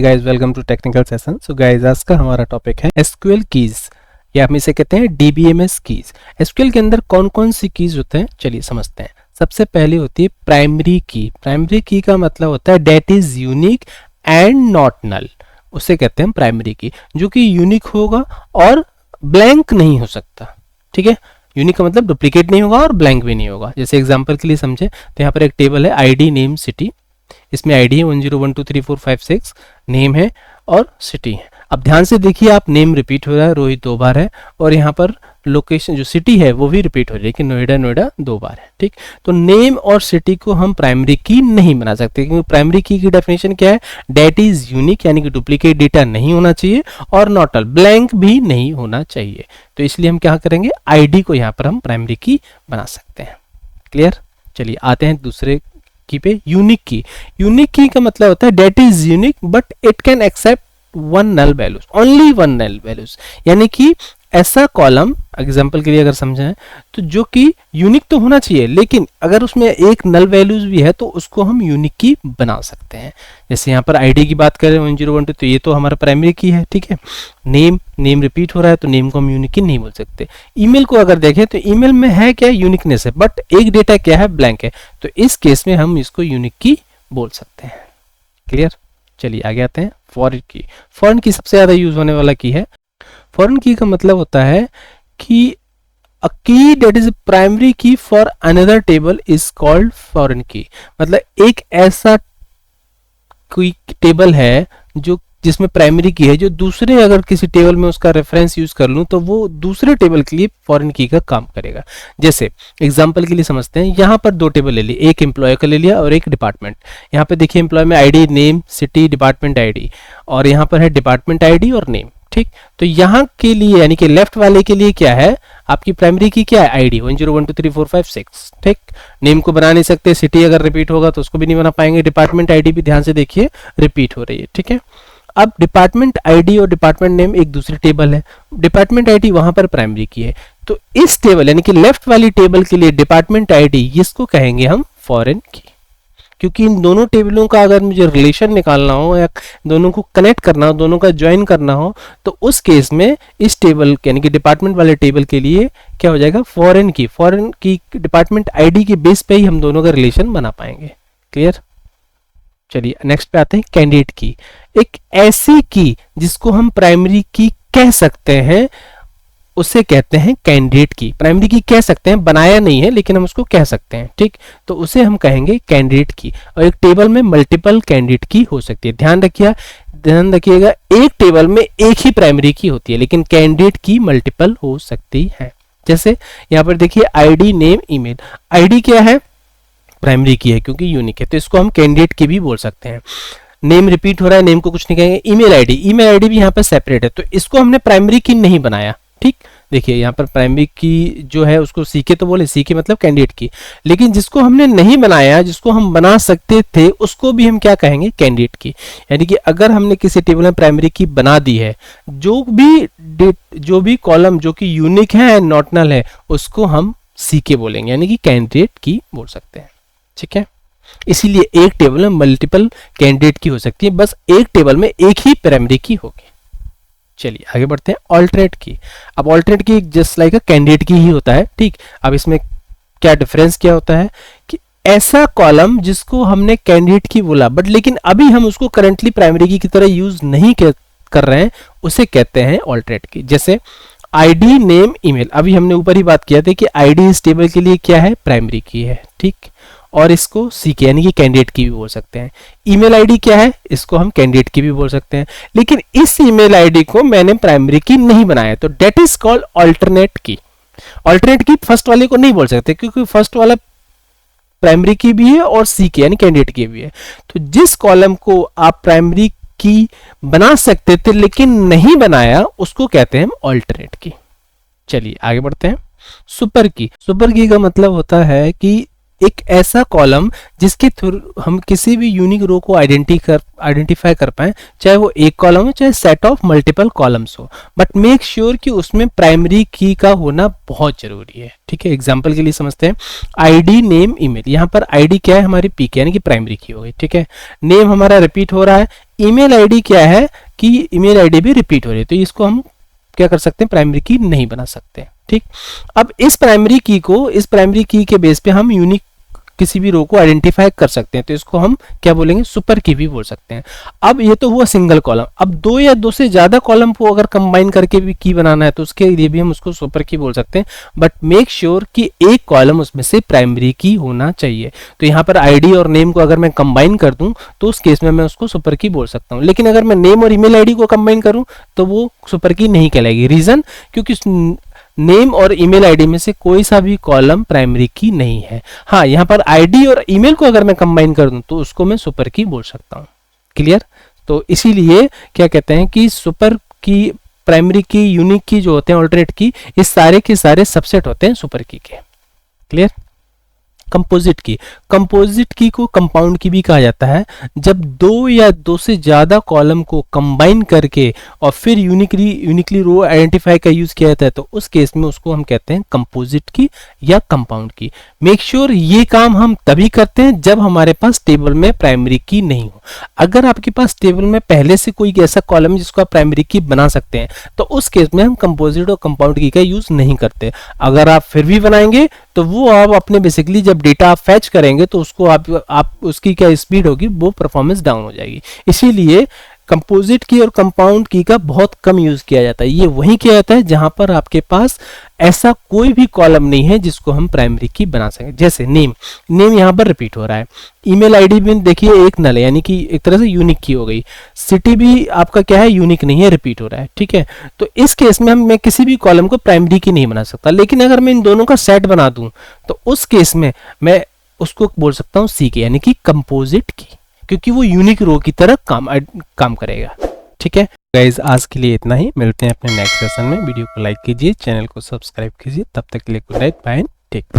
Guys welcome to technical session. So guys आज का हमारा टॉपिक है एसक्यूएल कीज या हम इसे कहते हैं डीबीएमएस कीज। एसक्यूएल के अंदर कौन कौन सी कीज होते हैं चलिए समझते हैं। सबसे पहले होती है प्राइमरी की। प्राइमरी की का मतलब होता है that is unique and not null, उसे कहते हैं प्राइमरी की, जो कि यूनिक होगा और ब्लैंक नहीं हो सकता। ठीक है, यूनिक का मतलब डुप्लीकेट नहीं होगा और ब्लैंक भी नहीं होगा। जैसे एग्जांपल के लिए समझे तो यहाँ पर एक टेबल है आईडी नेम सिटी, इसमें आईडी है 10123456, नेम है और सिटी है। अब ध्यान से देखिए, आप नेम रिपीट हो रहा है, रोहित 2 बार है, और यहाँ पर लोकेशन जो सिटी है वो भी रिपीट हो रही है, लेकिन नोएडा 2 बार है। ठीक, तो नेम और सिटी को हम प्राइमरी की नहीं बना सकते, क्योंकि प्राइमरी की डेफिनेशन क्या है, डेट इज यूनिक, यानी कि डुप्लीकेट डेटा नहीं होना चाहिए और नॉट नल, ब्लैंक भी नहीं होना चाहिए। तो इसलिए हम क्या करेंगे, आईडी को यहाँ पर हम प्राइमरी की बना सकते हैं। क्लियर, चलिए आते हैं दूसरे की पे, यूनिक की। यूनिक की का मतलब होता है that is unique but it can accept one null values, only one null values, यानी कि ऐसा कॉलम, एग्जांपल के लिए अगर समझें तो जो कि यूनिक तो होना चाहिए, लेकिन अगर उसमें एक नल वैल्यूज भी है तो उसको हम यूनिक की बना सकते हैं। जैसे यहाँ पर आईडी की बात करें 1012, तो ये तो हमारा प्राइमरी की है। ठीक है, नेम रिपीट हो रहा है तो नेम को हम यूनिक की नहीं बोल सकते। ईमेल को अगर देखें तो ईमेल में है क्या, यूनिकनेस है, बट एक डेटा क्या है, ब्लैंक है, तो इस केस में हम इसको यूनिक की बोल सकते हैं। क्लियर, चलिए आगे आते हैं फॉरेन की। फॉरेन की सबसे ज्यादा यूज होने वाला की है। फॉरेन की का मतलब होता है कि अ की दैट इज प्राइमरी की for another table is called foreign की। मतलब एक ऐसा कोई टेबल है जो जिसमें प्राइमरी की है, जो दूसरे अगर किसी टेबल में उसका रेफरेंस यूज कर लूं तो वो दूसरे टेबल के लिए फॉरेन की का काम करेगा। जैसे एग्जांपल के लिए समझते हैं, यहाँ पर 2 टेबल ले लिए, एक एम्प्लॉय का ले लिया और एक डिपार्टमेंट। यहाँ पे देखिए एम्प्लॉय में ID name city department ID, और यहाँ पर है डिपार्टमेंट आईडी और नेम। ठीक, तो यहाँ के लिए यानी कि लेफ्ट वाले के लिए क्या है, आपकी प्राइमरी की क्या है, आईडी 10123456। ठीक, नेम को बना नहीं सकते, सिटी अगर रिपीट होगा तो उसको भी नहीं बना पाएंगे, डिपार्टमेंट आईडी भी ध्यान से देखिए रिपीट हो रही है। ठीक है, अब डिपार्टमेंट आईडी और डिपार्टमेंट नेम एक दूसरी टेबल है, डिपार्टमेंट आईडी वहां पर प्राइमरी की है, तो इस टेबल यानी कि लेफ्ट वाली टेबल के लिए डिपार्टमेंट आईडी, इसको कहेंगे हम फॉरेन की। क्योंकि इन दोनों टेबलों का अगर मुझे रिलेशन निकालना हो या दोनों को कनेक्ट करना हो, दोनों का ज्वाइन करना हो, तो उस केस में इस टेबल यानी कि डिपार्टमेंट वाले टेबल के लिए क्या हो जाएगा, फॉरेन की डिपार्टमेंट आईडी के बेस पे ही हम दोनों का रिलेशन बना पाएंगे। क्लियर, चलिए नेक्स्ट पे आते हैं कैंडिडेट की। एक ऐसी की जिसको हम प्राइमरी की कह सकते हैं उसे कहते हैं कैंडिडेट की। प्राइमरी की कह सकते हैं, बनाया नहीं है लेकिन हम उसको कह सकते हैं। ठीक, तो उसे हम कहेंगे कैंडिडेट की। और एक टेबल में मल्टीपल कैंडिडेट की हो सकती है। ध्यान रखिएगा, एक टेबल में एक ही प्राइमरी की होती है, लेकिन कैंडिडेट की मल्टीपल हो सकती है। जैसे यहाँ पर देखिए आईडी नेम ईमेल, आईडी क्या है, प्राइमरी की है क्योंकि यूनिक है, तो इसको हम कैंडिडेट की भी बोल सकते हैं। नेम रिपीट हो रहा है, नेम को कुछ नहीं कहेंगे। ईमेल आईडी भी यहाँ पर सेपरेट है, तो इसको हमने प्राइमरी की नहीं बनाया। ठीक, देखिए यहाँ पर प्राइमरी की जो है उसको सीके तो बोले, सीके मतलब कैंडिडेट की, लेकिन जिसको हमने नहीं बनाया, जिसको हम बना सकते थे, उसको भी हम क्या कहेंगे, कैंडिडेट की। यानी कि अगर हमने किसी टेबल में प्राइमरी की बना दी है, जो भी कॉलम जो कि यूनिक है एंड नॉट नल है, उसको हम सीके बोलेंगे, यानी कि कैंडिडेट की बोल सकते हैं। ठीक है, इसीलिए एक टेबल में मल्टीपल कैंडिडेट की हो सकती है, बस एक टेबल में एक ही प्राइमरी की होगी। चलिए आगे बढ़ते हैं ऑल्टरनेट की। अब ऑल्टरनेट की जस्ट लाइक अ कैंडिडेट की ही होता है। ठीक, अब इसमें क्या डिफरेंस क्या होता है कि ऐसा कॉलम जिसको हमने कैंडिडेट की बोला, बट लेकिन अभी हम उसको करंटली प्राइमरी की तरह यूज नहीं कर रहे हैं, उसे कहते हैं ऑल्टरनेट की। जैसे आईडी नेम ईमेल, अभी हमने ऊपर ही बात किया था कि आईडी इस टेबल के लिए क्या है, प्राइमरी की है। ठीक, और इसको सीके यानी कि कैंडिडेट की भी बोल सकते हैं। ईमेल आईडी क्या है, इसको हम कैंडिडेट की भी बोल सकते हैं, लेकिन इस ईमेल आईडी को मैंने प्राइमरी की नहीं बनाया, तो डेट इज कॉल्ड ऑल्टरनेट की। ऑल्टरनेट की फर्स्ट वाले को नहीं बोल सकते क्योंकि फर्स्ट वाला प्राइमरी की भी है और सीके यानी कैंडिडेट की भी है। तो जिस कॉलम को आप प्राइमरी की बना सकते थे लेकिन नहीं बनाया, उसको कहते हैं ऑल्टरनेट की। चलिए आगे बढ़ते हैं सुपर की। सुपर की का मतलब होता है कि एक ऐसा कॉलम जिसके थ्रू हम किसी भी यूनिक रो को आइडेंटिफाई कर पाए, चाहे वो एक कॉलम हो चाहे सेट ऑफ मल्टीपल कॉलम्स हो, बट मेक श्योर कि उसमें प्राइमरी की का होना बहुत जरूरी है। ठीक है, एग्जांपल के लिए समझते हैं, आईडी नेम ईमेल। यहाँ पर आईडी क्या है, हमारी पी यानी कि प्राइमरी की हो गई। ठीक है, नेम हमारा रिपीट हो रहा है, ईमेल आईडी क्या है कि ईमेल आईडी भी रिपीट हो रही है, तो इसको हम क्या कर सकते हैं, प्राइमरी की नहीं बना सकते। ठीक, अब इस प्राइमरी की के बेस पे हम यूनिक किसी भी रो को आइडेंटिफाई कर सकते हैं, तो इसको हम क्या बोलेंगे, सुपर की भी बोल सकते हैं। अब ये तो हुआ सिंगल कॉलम, अब दो या दो से ज्यादा कॉलम को अगर कंबाइन करके भी की बनाना है तो उसके लिए भी हम उसको सुपर की बोल सकते हैं, बट मेक श्योर कि एक कॉलम उसमें से प्राइमरी की होना चाहिए। तो यहाँ पर आईडी और नेम को अगर मैं कंबाइन कर दूं तो उस केस में मैं उसको सुपर की बोल सकता हूँ, लेकिन अगर मैं नेम और ईमेल आईडी को कंबाइन करूं तो वो सुपर की नहीं कहलाएगी। रीजन, क्योंकि नेम और ईमेल आईडी में से कोई सा भी कॉलम प्राइमरी की नहीं है। हाँ, यहाँ पर आईडी और ईमेल को अगर मैं कंबाइन कर दूं तो उसको मैं सुपर की बोल सकता हूँ। क्लियर? तो इसीलिए क्या कहते हैं कि सुपर की, प्राइमरी की, यूनिक की जो होते हैं, ऑल्टरनेट की, इस सारे के सारे सबसेट होते हैं सुपर की के। क्लियर? कंपोजिट की को कंपाउंड की भी कहा जाता है। जब दो या दो से ज्यादा कॉलम को कंबाइन करके और फिर यूनिकली रो आइडेंटिफाई का यूज किया जाता है तो उस केस में उसको हम कहते हैं कंपोजिट की या कंपाउंड की। मेक श्योर ये काम हम तभी करते हैं जब हमारे पास टेबल में प्राइमरी की नहीं हो। अगर आपके पास टेबल में पहले से कोई ऐसा कॉलम जिसको आप प्राइमरी की बना सकते हैं तो उस केस में हम कंपोजिट और कंपाउंड की का यूज नहीं करते। अगर आप फिर भी बनाएंगे तो वो आप अपने बेसिकली जब डेटा आप फैच करेंगे तो उसको आप उसकी क्या स्पीड होगी, वो परफॉर्मेंस डाउन हो जाएगी। इसीलिए कंपोजिट की और कंपाउंड की का बहुत कम यूज किया जाता है। ये वहीं किया जाता है जहां पर आपके पास ऐसा कोई भी कॉलम नहीं है जिसको हम प्राइमरी की बना सकें। जैसे नेम यहां पर रिपीट हो रहा है, ईमेल आईडी भी देखिए एक नल है, यानी कि एक तरह से यूनिक की हो गई, सिटी भी आपका क्या है, यूनिक नहीं है, रिपीट हो रहा है। ठीक है, तो इस केस में मैं किसी भी कॉलम को प्राइमरी की नहीं बना सकता, लेकिन अगर मैं इन दोनों का सेट बना दूं तो उस केस में मैं उसको बोल सकता हूं सी के, यानी कि कंपोजिट की, क्योंकि वो यूनिक रो की तरह काम करेगा। ठीक है गाइज, आज के लिए इतना ही, मिलते हैं अपने नेक्स्ट सेशन में। वीडियो को लाइक कीजिए, चैनल को सब्सक्राइब कीजिए, तब तक के लिए good night, bye, take care.